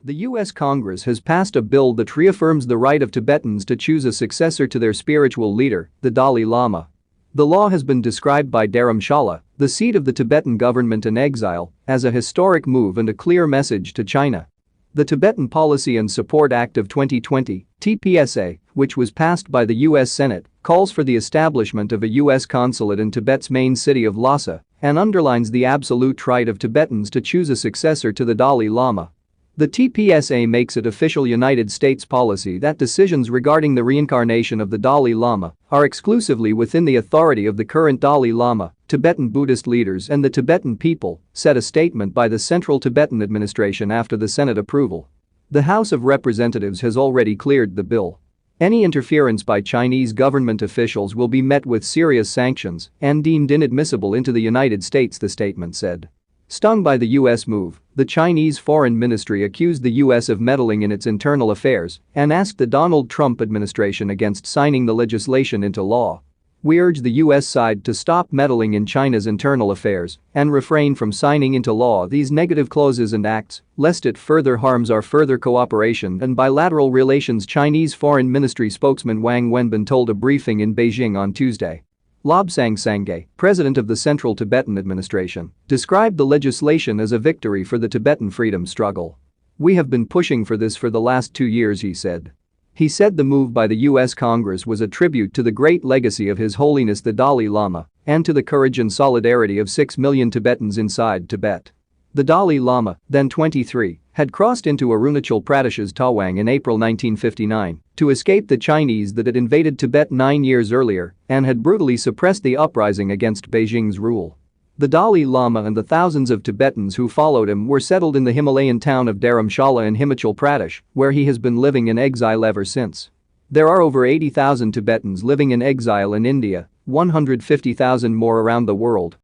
The U.S. Congress has passed a bill that reaffirms the right of Tibetans to choose a successor to their spiritual leader, the Dalai Lama. The law has been described by Dharamshala, the seat of the Tibetan government in exile, as a historic move and a clear message to China. The Tibetan Policy and Support Act of 2020, TPSA, which was passed by the U.S. Senate, calls for the establishment of a U.S. consulate in Tibet's main city of Lhasa and underlines the absolute right of Tibetans to choose a successor to the Dalai Lama. The TPSA makes it official United States policy that decisions regarding the reincarnation of the Dalai Lama are exclusively within the authority of the current Dalai Lama, Tibetan Buddhist leaders and the Tibetan people, said a statement by the Central Tibetan Administration after the Senate approval. The House of Representatives has already cleared the bill. Any interference by Chinese government officials will be met with serious sanctions and deemed inadmissible into the United States, the statement said. Stung by the U.S. move, the Chinese Foreign Ministry accused the U.S. of meddling in its internal affairs and asked the Donald Trump administration against signing the legislation into law. "We urge the U.S. side to stop meddling in China's internal affairs and refrain from signing into law these negative clauses and acts, lest it further harms our further cooperation and bilateral relations," Chinese Foreign Ministry spokesman Wang Wenbin told a briefing in Beijing on Tuesday. Lobsang Sangay, president of the Central Tibetan Administration, described the legislation as a victory for the Tibetan freedom struggle. "We have been pushing for this for the last 2 years," he said. He said the move by the U.S. Congress was a tribute to the great legacy of His Holiness the Dalai Lama and to the courage and solidarity of 6 million Tibetans inside Tibet. The Dalai Lama, then 23, had crossed into Arunachal Pradesh's Tawang in April 1959 to escape the Chinese that had invaded Tibet 9 years earlier and had brutally suppressed the uprising against Beijing's rule. The Dalai Lama and the thousands of Tibetans who followed him were settled in the Himalayan town of Dharamshala in Himachal Pradesh, where he has been living in exile ever since. There are over 80,000 Tibetans living in exile in India, 150,000 more around the world,